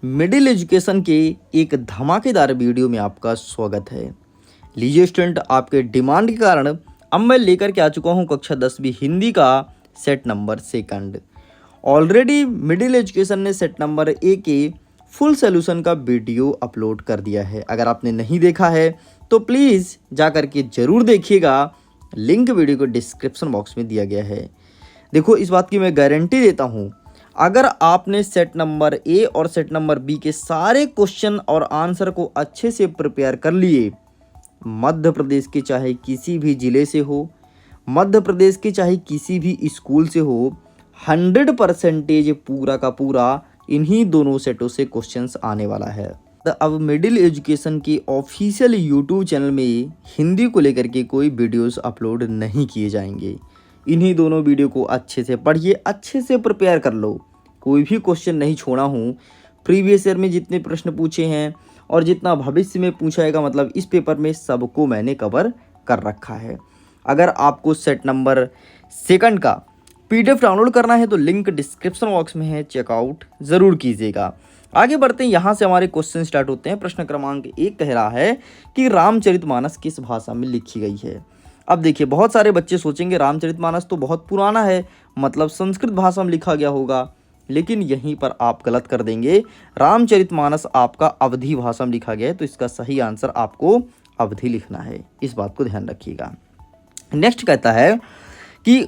Middle education के एक धमाकेदार वीडियो में आपका स्वागत है। लीजिए स्टूडेंट, आपके डिमांड के कारण अब मैं लेकर के आ चुका हूं कक्षा 10वीं हिंदी का set number second. Already middle education ने सेट नंबर ए के फुल सोल्यूशन का वीडियो अपलोड कर दिया है। अगर आपने नहीं देखा है तो प्लीज़ जा कर के ज़रूर देखिएगा। लिंक वीडियो को डिस्क्रिप्शन बॉक्स में दिया गया है। देखो, इस बात की मैं गारंटी देता हूँ, अगर आपने सेट नंबर ए और सेट नंबर बी के सारे क्वेश्चन और आंसर को अच्छे से प्रिपेयर कर लिए, मध्य प्रदेश के चाहे किसी भी ज़िले से हो, मध्य प्रदेश के चाहे किसी भी स्कूल से हो, 100% पूरा का पूरा इन्हीं दोनों सेटों से क्वेश्चंस आने वाला है। अब मिडिल एजुकेशन के ऑफिशियल यूट्यूब चैनल में हिंदी को लेकर के कोई वीडियोस अपलोड नहीं किए जाएंगे। इन्हीं दोनों वीडियो को अच्छे से पढ़िए, अच्छे से प्रिपेयर कर लो। कोई भी क्वेश्चन नहीं छोड़ा हूँ। प्रीवियस ईयर में जितने प्रश्न पूछे हैं और जितना भविष्य में पूछा जाएगा, मतलब इस पेपर में सबको मैंने कवर कर रखा है। अगर आपको सेट नंबर सेकंड का PDF डाउनलोड करना है तो लिंक डिस्क्रिप्शन बॉक्स में है, चेकआउट ज़रूर कीजिएगा। आगे बढ़ते हैं, यहाँ से हमारे क्वेश्चन स्टार्ट होते हैं। प्रश्न क्रमांक 1 कह रहा है कि रामचरितमानस किस भाषा में लिखी गई है। अब देखिए, बहुत सारे बच्चे सोचेंगे रामचरितमानस तो बहुत पुराना है, मतलब संस्कृत भाषा में लिखा गया होगा, लेकिन यहीं पर आप गलत कर देंगे। रामचरितमानस आपका अवधी भाषा में लिखा गया है, तो इसका सही आंसर आपको अवधी लिखना है। इस बात को ध्यान रखिएगा। नेक्स्ट कहता है कि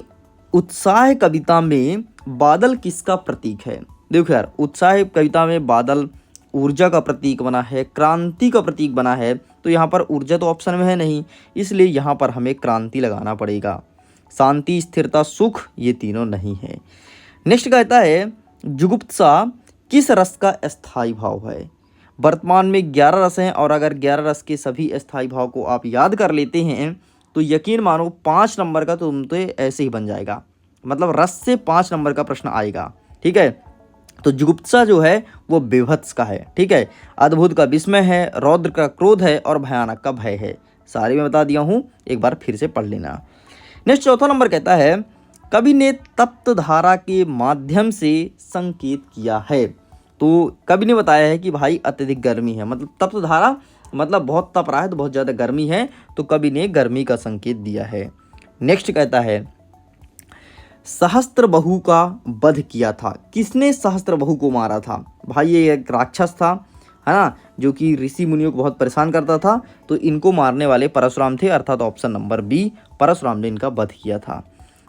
उत्साह कविता में बादल किसका प्रतीक है। देखो यार, उत्साह कविता में बादल ऊर्जा का प्रतीक बना है, क्रांति का प्रतीक बना है, तो यहाँ पर ऊर्जा तो ऑप्शन में है नहीं, इसलिए यहाँ पर हमें क्रांति लगाना पड़ेगा। शांति, स्थिरता, सुख, ये तीनों नहीं है। नेक्स्ट कहता है जुगुप्सा किस रस का स्थायी भाव है। वर्तमान में 11 रस हैं और अगर 11 रस के सभी स्थायी भाव को आप याद कर लेते हैं तो यकीन मानो 5 नंबर का तुम तो ऐसे ही बन जाएगा, मतलब रस से 5 नंबर का प्रश्न आएगा। ठीक है, तो जुगुप्सा जो है वो विभत्स का है। ठीक है, अद्भुत का विस्मय है, रौद्र का क्रोध है और भयानक का भय है। सारे मैं बता दिया हूँ, एक बार फिर से पढ़ लेना। नेक्स्ट चौथा नंबर कहता है कवि ने तप्त धारा के माध्यम से संकेत किया है। तो कवि ने बताया है कि भाई अत्यधिक गर्मी है, मतलब तप्त धारा मतलब बहुत तप रहा है तो बहुत ज़्यादा गर्मी है, तो कवि ने गर्मी का संकेत दिया है। नेक्स्ट कहता है सहस्त्र बहू का वध किया था। किसने सहस्त्र बहू को मारा था। भाई ये एक राक्षस था, है ना, जो कि ऋषि मुनियों को बहुत परेशान करता था, तो इनको मारने वाले परशुराम थे, अर्थात ऑप्शन नंबर बी, परशुराम ने इनका वध किया था।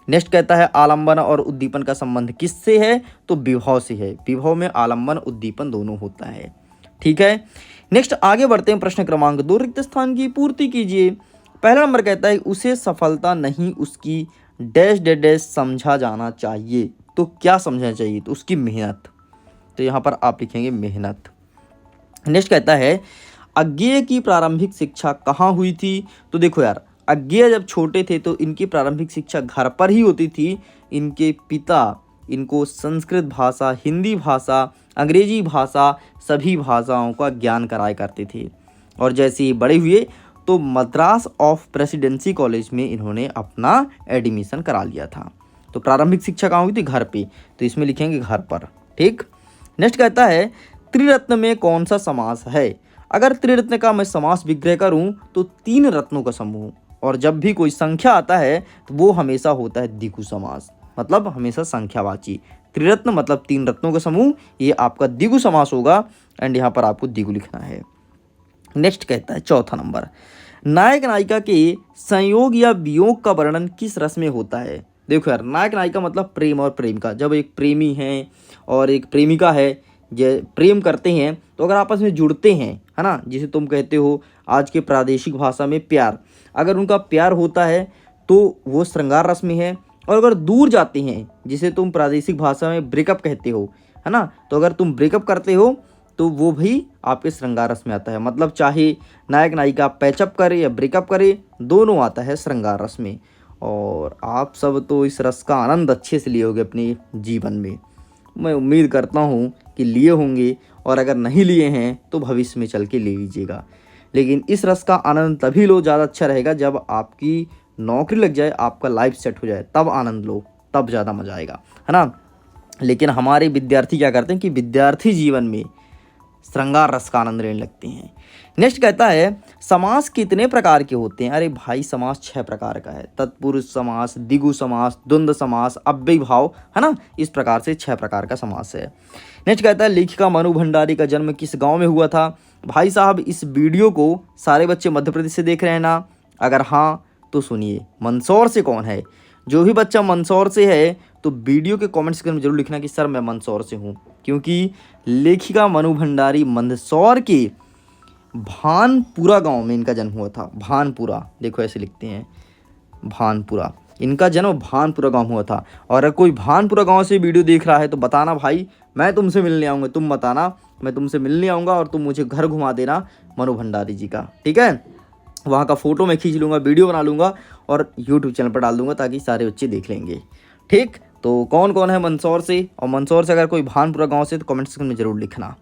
नेक्स्ट कहता है आलंबन और उद्दीपन का संबंध किससे है, तो विभव से है। विभव में आलंबन उद्दीपन दोनों होता है। ठीक है, नेक्स्ट आगे बढ़ते हैं। प्रश्न क्रमांक 2 रिक्त स्थान की पूर्ति कीजिए। पहला नंबर कहता है उसे सफलता नहीं उसकी डैश डैश डैश समझा जाना चाहिए। तो क्या समझना चाहिए, तो उसकी मेहनत, तो यहाँ पर आप लिखेंगे मेहनत। नेक्स्ट कहता है अज्ञेय की प्रारंभिक शिक्षा कहाँ हुई थी। तो देखो यार, अज्ञेय जब छोटे थे तो इनकी प्रारंभिक शिक्षा घर पर ही होती थी। इनके पिता इनको संस्कृत भाषा, हिंदी भाषा, अंग्रेजी भाषा, सभी भाषाओं का ज्ञान कराया करते थे। और जैसे ही बड़े हुए तो मद्रास ऑफ प्रेसिडेंसी कॉलेज में इन्होंने अपना एडमिशन करा लिया था। तो प्रारंभिक शिक्षा कहाँ हुई थी, घर पे, तो इसमें लिखेंगे घर पर। ठीक, नेक्स्ट कहता है त्रिरत्न में कौन सा समास है। अगर त्रिरत्न का मैं समास विग्रह करूं तो 3 रत्नों का समूह, और जब भी कोई संख्या आता है तो वो हमेशा होता है द्विगु समास, मतलब हमेशा संख्यावाची। त्रिरत्न मतलब 3 रत्नों का समूह, ये आपका द्विगु समास होगा, एंड यहाँ पर आपको द्विगु लिखना है। नेक्स्ट कहता है चौथा नंबर नायक नायिका के संयोग या वियोग का वर्णन किस रस में होता है। देखो यार, नायक नायिका मतलब प्रेम और प्रेमिका। जब एक प्रेमी है और एक प्रेमिका है, जो प्रेम करते हैं, तो अगर आपस में जुड़ते हैं, है ना, जिसे तुम कहते हो आज के प्रादेशिक भाषा में प्यार, अगर उनका प्यार होता है तो वो श्रृंगार रस में है। और अगर दूर जाते हैं, जिसे तुम प्रादेशिक भाषा में ब्रेकअप कहते हो, है ना, तो अगर तुम ब्रेकअप करते हो तो वो भी आपके श्रृंगार रस में आता है। मतलब चाहे नायक नायिका पैचअप करे या ब्रेकअप करे, दोनों आता है श्रृंगार रस में। और आप सब तो इस रस का आनंद अच्छे से लिए होंगे अपने जीवन में। मैं उम्मीद करता हूँ कि लिए होंगे, और अगर नहीं लिए हैं तो भविष्य में चल के ले लीजिएगा। लेकिन इस रस का आनंद तभी लो, ज़्यादा अच्छा रहेगा जब आपकी नौकरी लग जाए, आपका लाइफ सेट हो जाए, तब आनंद लो, तब ज़्यादा मज़ा आएगा, है ना। लेकिन हमारे विद्यार्थी क्या करते हैं कि विद्यार्थी जीवन में श्रृंगार रस का आनंद लेने लगते हैं। नेक्स्ट कहता है समास कितने प्रकार के होते हैं। अरे भाई समास 6 प्रकार का है। तत्पुरुष समास, द्विगु समास, द्वंद्व समास, अव्ययी भाव, है ना, इस प्रकार से 6 प्रकार का समास है। नेक्स्ट कहता है लेखिका मनु भंडारी का जन्म किस गांव में हुआ था। भाई साहब इस वीडियो को सारे बच्चे मध्य प्रदेश से देख रहे हैं ना, अगर हाँ तो सुनिए मंदसौर से कौन है। जो भी बच्चा मंदसौर से है तो वीडियो के कमेंट सेक्शन में जरूर लिखना कि सर मैं मंदसौर से हूँ, क्योंकि लेखिका मनु भंडारी मंदसौर के भानपुरा गांव में इनका जन्म हुआ था। भानपुरा, देखो ऐसे लिखते हैं भानपुरा, इनका जन्म भानपुरा गांव हुआ था। और अगर कोई भानपुरा गांव से वीडियो देख रहा है तो बताना भाई, मैं तुमसे मिलने आऊँगा, तुम बताना मैं तुमसे मिलने आऊँगा और तुम मुझे घर घुमा देना मनु भंडारी जी का, ठीक है। वहाँ का फ़ोटो मैं खींच लूँगा, वीडियो बना लूँगा और यूट्यूब चैनल पर डाल दूँगा ताकि सारे बच्चे देख लेंगे, ठीक। तो कौन कौन है मंदसौर से, और मंदसौर से अगर कोई भानपुरा गांव से तो कमेंट सेक्शन में ज़रूर लिखना।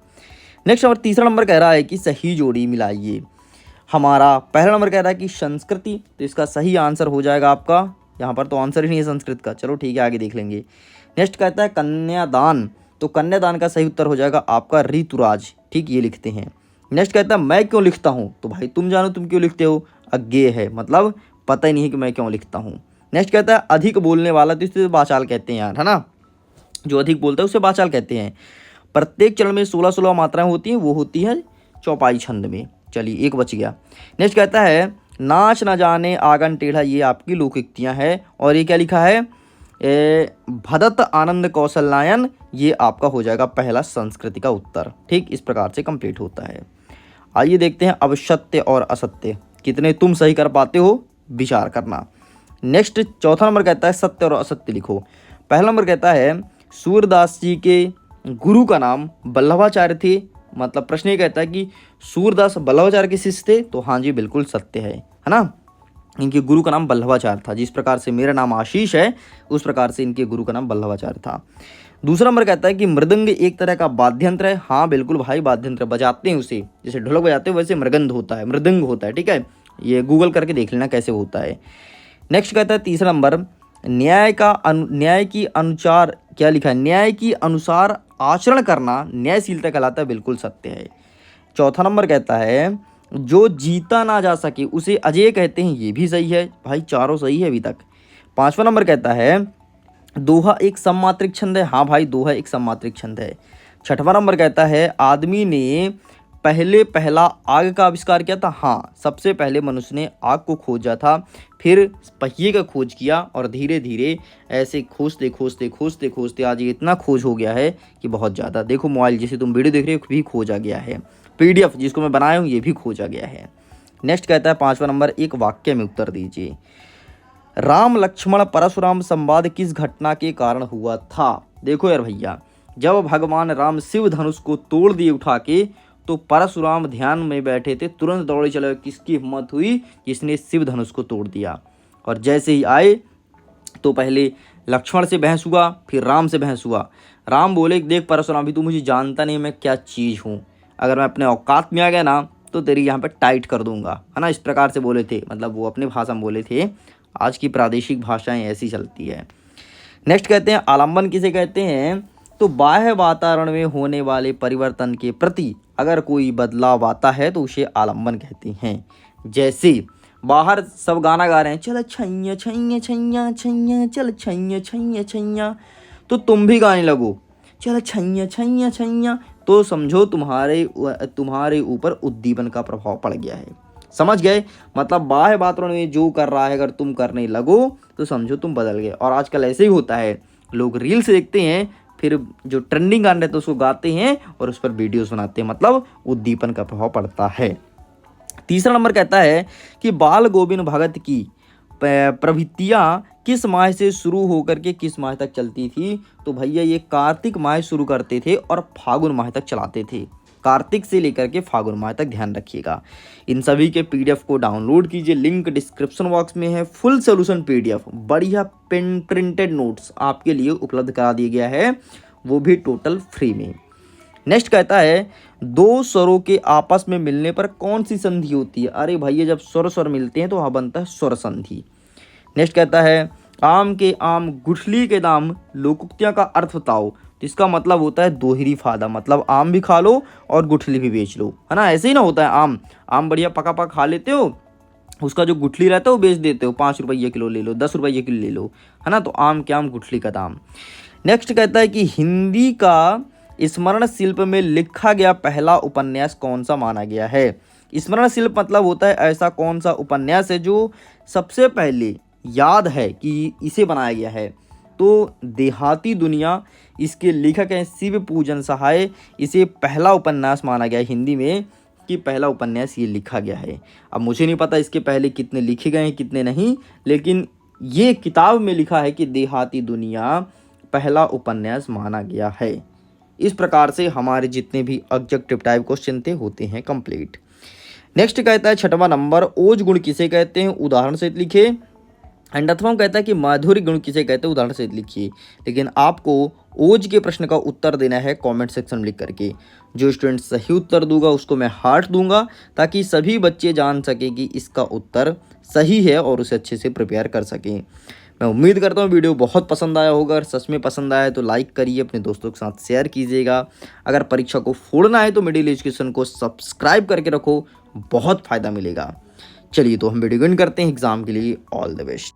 नेक्स्ट और तीसरा नंबर कह रहा है कि सही जोड़ी मिलाइए। हमारा पहला नंबर कह रहा है कि संस्कृति, तो इसका सही आंसर हो जाएगा आपका, यहाँ पर तो आंसर ही नहीं है संस्कृत का, चलो ठीक है आगे देख लेंगे। नेक्स्ट कहता है कन्यादान, तो कन्यादान का सही उत्तर हो जाएगा आपका ऋतुराज, ठीक, ये लिखते हैं। नेक्स्ट कहता है मैं क्यों लिखता हूँ, तो भाई तुम जानो तुम क्यों लिखते हो, अज्ञेय है, मतलब पता ही नहीं है कि मैं क्यों लिखता हूँ। नेक्स्ट कहता है अधिक बोलने वाला, तो इसे वाचाल कहते हैं यार, है ना, जो अधिक बोलता है उसे वाचाल कहते हैं। प्रत्येक चरण में 16-16 मात्राएं होती हैं, वो होती है चौपाई छंद में। चलिए एक बच गया। नेक्स्ट कहता है नाच न जाने आंगन टेढ़ा, ये आपकी लोकोक्तियाँ हैं। और ये क्या लिखा है, भदत आनंद कौशल्यायन, ये आपका हो जाएगा पहला संस्कृति का उत्तर, ठीक, इस प्रकार से कंप्लीट होता है। आइए देखते हैं अब सत्य और असत्य कितने तुम सही कर पाते हो, विचार करना। नेक्स्ट चौथा नंबर कहता है सत्य और असत्य लिखो। पहला नंबर कहता है सूरदास जी के गुरु का नाम वल्लभाचार्य थे, मतलब प्रश्न ये कहता है कि सूरदास वल्लभाचार्य के शिष्य थे, तो हाँ जी बिल्कुल सत्य है ना, इनके गुरु का नाम वल्लभाचार्य था। जिस प्रकार से मेरा नाम आशीष है उस प्रकार से इनके गुरु का नाम वल्लभाचार्य था। दूसरा नंबर कहता है कि मृदंग एक तरह का वाद्य यंत्र है। हाँ बिल्कुल भाई, वाद्य यंत्र बजाते हैं उसे, जैसे ढोलक बजाते हैं वैसे मृगंध होता है, मृदंग होता है, ठीक है, ये गूगल करके देख लेना कैसे होता है। नेक्स्ट कहता है तीसरा नंबर न्याय की अनुसार, क्या लिखा है, न्याय की अनुसार आचरण करना न्यायशीलता कहलाता है, बिल्कुल सत्य है। चौथा नंबर कहता है जो जीता ना जा सके उसे अजेय कहते हैं, ये भी सही है भाई, चारों सही है अभी तक। पांचवा नंबर कहता है दोहा एक सममात्रिक छंद है। हाँ भाई, दोहा एक सममात्रिक छंद है। छठवां नंबर कहता है आदमी ने पहला आग का आविष्कार किया था। हाँ, सबसे पहले मनुष्य ने आग को खोजा था, फिर पहिए का खोज किया और धीरे धीरे ऐसे खोजते खोजते खोजते खोजते आज ये इतना खोज हो गया है कि बहुत ज़्यादा। देखो मोबाइल जिसे तुम वीडियो देख रहे हो भी खोजा गया है, PDF जिसको मैं बनाया हूँ ये भी खोजा गया है। नेक्स्ट कहता है पांचवा नंबर एक वाक्य में उत्तर दीजिए। राम लक्ष्मण परशुराम संवाद किस घटना के कारण हुआ था। देखो यार भैया, जब भगवान राम शिव धनुष को तोड़ दिए उठा के, तो परशुराम ध्यान में बैठे थे, तुरंत दौड़े चले। किसकी हिम्मत हुई जिसने शिव धनुष को तोड़ दिया। और जैसे ही आए तो पहले लक्ष्मण से बहस हुआ, फिर राम से बहस हुआ। राम बोले देख परशुराम भी तू मुझे जानता नहीं मैं क्या चीज़ हूँ, अगर मैं अपने औकात में आ गया ना तो तेरी यहाँ पे टाइट कर दूंगा, है ना, इस प्रकार से बोले थे। मतलब वो अपनी भाषा में बोले थे, आज की प्रादेशिक भाषाएं ऐसी चलती है। नेक्स्ट कहते हैं आलम्बन किसे कहते हैं, तो बाह्य वातावरण में होने वाले परिवर्तन के प्रति अगर कोई बदलाव आता है तो उसे आलम्बन कहते हैं। जैसे बाहर सब गाना गा रहे हैं, चल छैया छैया छैया छैया चल छैया छैया छैया, तो तुम भी गाने लगो चल छैया छैया छैया, तो समझो तुम्हारे ऊपर उद्दीपन का प्रभाव पड़ गया है। समझ गए, मतलब बाह्य वातावरण में जो कर रहा है अगर तुम करने लगो तो समझो तुम बदल गए। और आजकल ऐसे ही होता है, लोग रील्स देखते हैं, फिर जो ट्रेंडिंग गाना रहता है उसको गाते हैं और उस पर वीडियोस बनाते हैं, मतलब उद्दीपन का प्रभाव पड़ता है। तीसरा नंबर कहता है कि बाल गोविंद भगत की प्रवृत्तियाँ किस माह से शुरू होकर के किस माह तक चलती थी। तो भैया ये कार्तिक माह शुरू करते थे और फागुन माह तक चलाते थे, कार्तिक से लेकर के फागुन माह तक, ध्यान रखिएगा। इन सभी के PDF को डाउनलोड कीजिए, लिंक डिस्क्रिप्शन बॉक्स में है। फुल सोल्यूशन PDF बढ़िया प्रिंटेड नोट्स आपके लिए उपलब्ध करा दिया गया है, वो भी टोटल फ्री में। नेक्स्ट कहता है दो स्वरों के आपस में मिलने पर कौन सी संधि होती है। अरे भैया जब स्वर मिलते हैं तो वहाँ बनता है स्वर संधि। नेक्स्ट कहता है आम के आम गुठली के दाम लोकोक्तियाँ का अर्थ बताओ। तो इसका मतलब होता है दोहरी फायदा, मतलब आम भी खा लो और गुठली भी बेच लो, है ना। ऐसे ही ना होता है, आम बढ़िया पका पका खा लेते हो, उसका जो गुठली रहता है वो बेच देते हो, 5 रुपये किलो ले लो, 10 रुपये किलो ले लो, है ना। तो आम के आम गुठली का दाम। नेक्स्ट कहता है कि हिंदी का स्मरण शिल्प में लिखा गया पहला उपन्यास कौन सा माना गया है। स्मरण शिल्प मतलब होता है ऐसा कौन सा उपन्यास है जो सबसे पहले याद है कि इसे बनाया गया है। तो देहाती दुनिया, इसके लेखक हैं शिव पूजन सहाय। इसे पहला उपन्यास माना गया है हिंदी में कि पहला उपन्यास ये लिखा गया है। अब मुझे नहीं पता इसके पहले कितने लिखे गए हैं कितने नहीं, लेकिन ये किताब में लिखा है कि देहाती दुनिया पहला उपन्यास माना गया है। इस प्रकार से हमारे जितने भी ऑब्जेक्टिव टाइप क्वेश्चन थे होते हैं कंप्लीट। नेक्स्ट कहता है 6वां नंबर, ओज गुण किसे कहते हैं, उदाहरण सहित लिखिए। एंड 8वां कहता है कि माधुर्य गुण किसे कहते हैं, उदाहरण सहित लिखिए। लेकिन आपको ओज के प्रश्न का उत्तर देना है कमेंट सेक्शन में लिख करके। जो स्टूडेंट सही उत्तर दूंगा उसको मैं हार्ट दूंगा, ताकि सभी बच्चे जान सकें कि इसका उत्तर सही है और उसे अच्छे से प्रिपेयर कर सकें। मैं उम्मीद करता हूँ वीडियो बहुत पसंद आया होगा। अगर सच में पसंद आया तो लाइक करिए, अपने दोस्तों के साथ शेयर कीजिएगा। अगर परीक्षा को फोड़ना है तो मिडिल एजुकेशन को सब्सक्राइब करके रखो, बहुत फ़ायदा मिलेगा। चलिए तो हम वीडियो एंड करते हैं। एग्जाम के लिए ऑल द बेस्ट।